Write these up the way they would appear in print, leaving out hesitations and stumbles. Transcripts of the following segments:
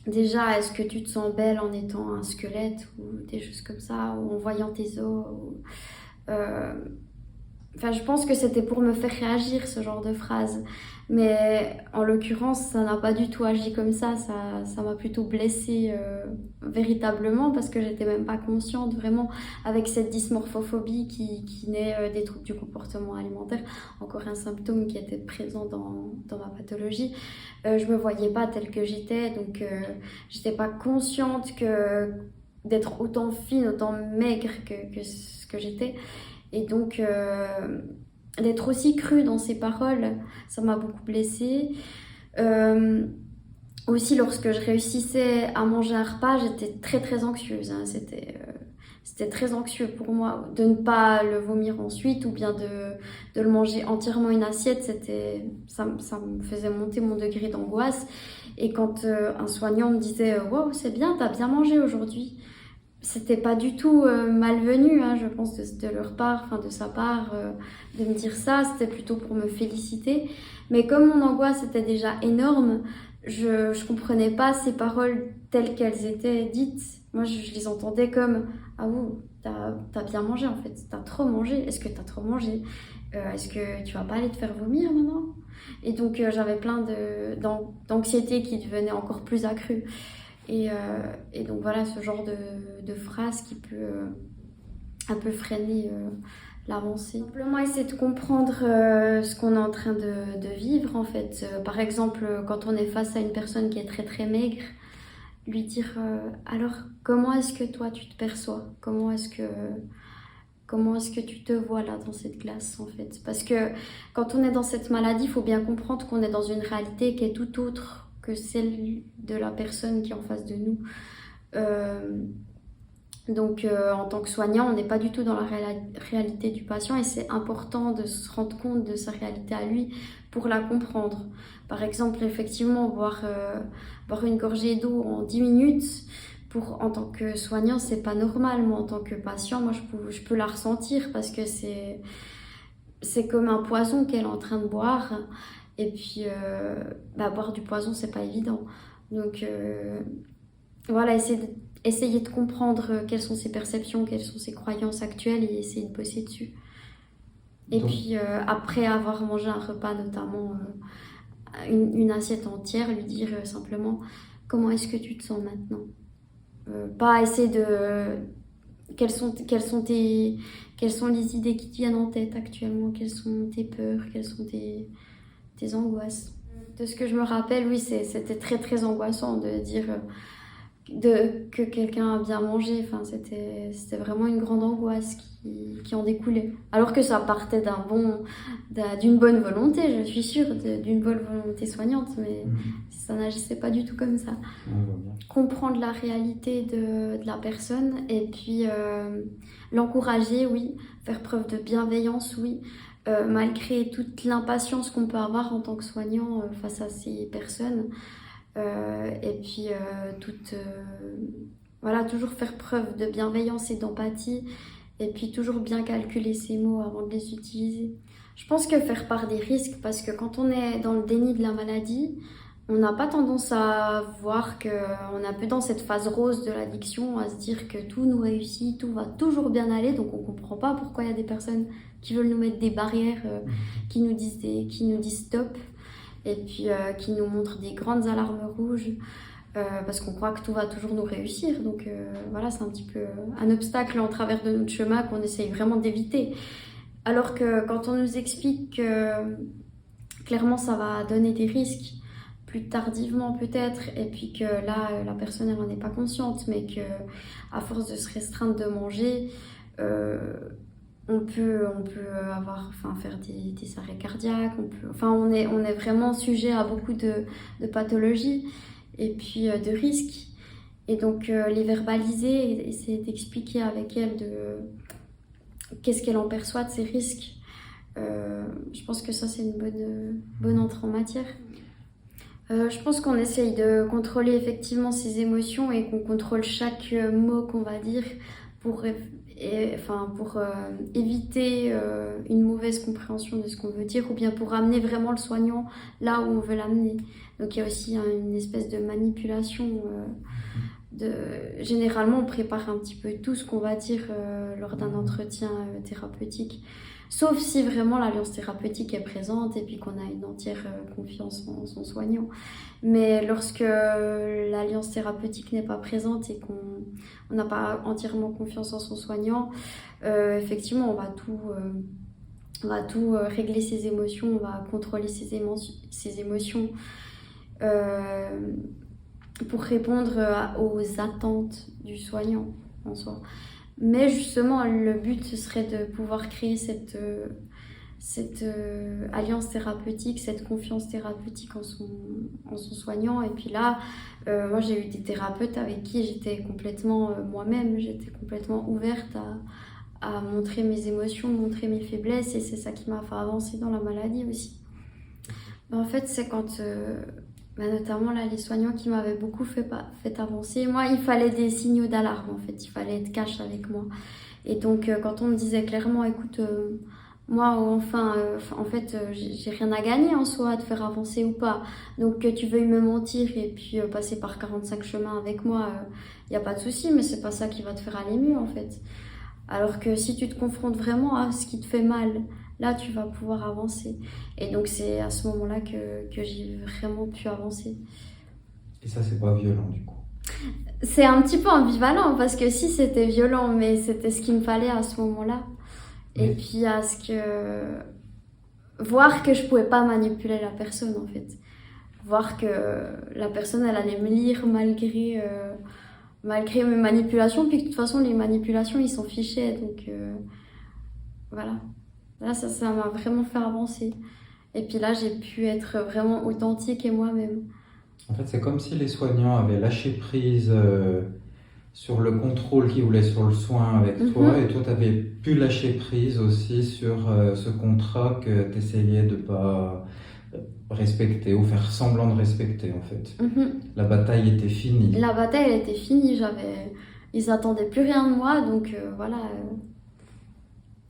Déjà, est-ce que tu te sens belle en étant un squelette ou des choses comme ça, ou en voyant tes os euh, Enfin, je pense que c'était pour me faire réagir, ce genre de phrase. Mais en l'occurrence, ça n'a pas du tout agi comme ça m'a plutôt blessée véritablement parce que j'étais même pas consciente vraiment avec cette dysmorphophobie qui naît des troubles du comportement alimentaire, encore un symptôme qui était présent dans ma pathologie. Je me voyais pas telle que j'étais, donc j'étais pas consciente que d'être autant fine, autant maigre que ce que j'étais. Et donc, d'être aussi crue dans ses paroles, ça m'a beaucoup blessée. Euh, Aussi, lorsque je réussissais à manger un repas, j'étais très très anxieuse, hein. C'était très anxieux pour moi de ne pas le vomir ensuite ou bien de le manger entièrement une assiette. Ça me faisait monter mon degré d'angoisse. Et quand un soignant me disait Wow, c'est bien, t'as bien mangé aujourd'hui, c'était pas du tout malvenu, hein, je pense, de leur part, enfin de sa part, de me dire ça. C'était plutôt pour me féliciter. Mais comme mon angoisse était déjà énorme, je comprenais pas ces paroles telles qu'elles étaient dites. Moi, je les entendais comme ah ouh, t'as bien mangé en fait, t'as trop mangé. Est-ce que t'as trop mangé? Est-ce que tu vas pas aller te faire vomir maintenant? Et donc, j'avais plein d'anxiété qui devenait encore plus accrue. Et donc voilà, ce genre de phrase qui peut un peu freiner l'avancée. Simplement essayer de comprendre ce qu'on est en train de vivre en fait. Par exemple, quand on est face à une personne qui est très très maigre, lui dire alors comment est-ce que toi tu te perçois? Comment est-ce que tu te vois là dans cette glace en fait? Parce que quand on est dans cette maladie, il faut bien comprendre qu'on est dans une réalité qui est tout autre que celle de la personne qui est en face de nous. Euh, donc en tant que soignant, on n'est pas du tout dans la réalité du patient et c'est important de se rendre compte de sa réalité à lui pour la comprendre. Par exemple, effectivement, boire une gorgée d'eau en 10 minutes, en tant que soignant, c'est pas normal. Moi, en tant que patient, moi, je peux la ressentir parce que c'est comme un poison qu'elle est en train de boire. Et puis, boire du poison, c'est pas évident. Donc, voilà, essayer de comprendre quelles sont ses perceptions, quelles sont ses croyances actuelles et essayer de bosser dessus. Et Donc, puis, après avoir mangé un repas, notamment une assiette entière, lui dire simplement comment est-ce que tu te sens maintenant. Pas essayer de quelles sont les idées qui te viennent en tête actuellement, quelles sont tes peurs, quelles sont tes angoisses. De ce que je me rappelle, oui, c'était très très angoissant de dire que quelqu'un a bien mangé. Enfin, c'était vraiment une grande angoisse qui en découlait. Alors que ça partait d'une bonne volonté, je suis sûre, d'une bonne volonté soignante, mais ça n'agissait pas du tout comme ça. Comprendre la réalité de la personne et puis l'encourager, oui, faire preuve de bienveillance, oui, malgré toute l'impatience qu'on peut avoir en tant que soignant face à ces personnes. Et puis voilà, toujours faire preuve de bienveillance et d'empathie et puis toujours bien calculer ses mots avant de les utiliser. Je pense que faire part des risques, parce que quand on est dans le déni de la maladie, on n'a pas tendance à voir qu'on est un peu dans cette phase rose de l'addiction, à se dire que tout nous réussit, tout va toujours bien aller, donc on ne comprend pas pourquoi il y a des personnes qui veulent nous mettre des barrières, qui nous disent stop, et puis qui nous montrent des grandes alarmes rouges, parce qu'on croit que tout va toujours nous réussir. Donc voilà, c'est un petit peu un obstacle en travers de notre chemin qu'on essaye vraiment d'éviter. Alors que quand on nous explique que clairement ça va donner des risques, plus tardivement peut-être, et puis que là la personne elle n'en est pas consciente, mais que à force de se restreindre de manger, on peut faire des arrêts cardiaques, on est vraiment sujet à beaucoup de pathologies et puis de risques. Et donc les verbaliser et essayer d'expliquer avec elle qu'est-ce qu'elle en perçoit de ces risques. Je pense que ça c'est une bonne entrée en matière. Je pense qu'on essaye de contrôler effectivement ses émotions et qu'on contrôle chaque mot qu'on va dire pour, pour éviter une mauvaise compréhension de ce qu'on veut dire ou bien pour amener vraiment le soignant là où on veut l'amener. Donc il y a aussi une espèce de manipulation. Généralement, on prépare un petit peu tout ce qu'on va dire lors d'un entretien thérapeutique. Sauf si vraiment l'alliance thérapeutique est présente et puis qu'on a une entière confiance en son soignant. Mais lorsque l'alliance thérapeutique n'est pas présente et qu'on n'a pas entièrement confiance en son soignant, effectivement, on va tout régler ses émotions, on va contrôler ses émotions pour répondre aux attentes du soignant en soi. Mais justement, le but, ce serait de pouvoir créer cette alliance thérapeutique, cette confiance thérapeutique en son soignant. Et puis là, moi, j'ai eu des thérapeutes avec qui j'étais complètement moi-même, j'étais complètement ouverte à montrer mes émotions, montrer mes faiblesses. Et c'est ça qui m'a fait avancer dans la maladie aussi. En fait, c'est quand... notamment là, les soignants qui m'avaient beaucoup fait avancer. Moi, il fallait des signaux d'alarme en fait, il fallait être cash avec moi. Et donc, quand on me disait clairement, écoute, moi, en fait, j'ai rien à gagner en soi à te faire avancer ou pas. Donc, que tu veuilles me mentir et puis passer par 45 chemins avec moi, il n'y a pas de souci, mais c'est pas ça qui va te faire aller mieux en fait. Alors que si tu te confrontes vraiment à ce qui te fait mal, là, tu vas pouvoir avancer. Et donc, c'est à ce moment-là que j'ai vraiment pu avancer. Et ça, c'est pas violent, du coup? C'est un petit peu ambivalent, parce que si, c'était violent, mais c'était ce qu'il me fallait à ce moment-là. Et puis, voir que je pouvais pas manipuler la personne, en fait. Voir que la personne, elle allait me lire malgré mes manipulations, puis que de toute façon, les manipulations, ils s'en fichaient. Donc, voilà. Là, ça m'a vraiment fait avancer. Et puis là, j'ai pu être vraiment authentique et moi-même. En fait, c'est comme si les soignants avaient lâché prise sur le contrôle qu'ils voulaient sur le soin avec toi, et toi, tu avais pu lâcher prise aussi sur ce contrat que tu essayais de pas respecter ou faire semblant de respecter, en fait. La bataille était finie. La bataille, elle était finie. Ils attendaient plus rien de moi, donc voilà.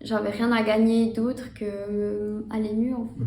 J'avais rien à gagner d'autre que aller mieux en fait.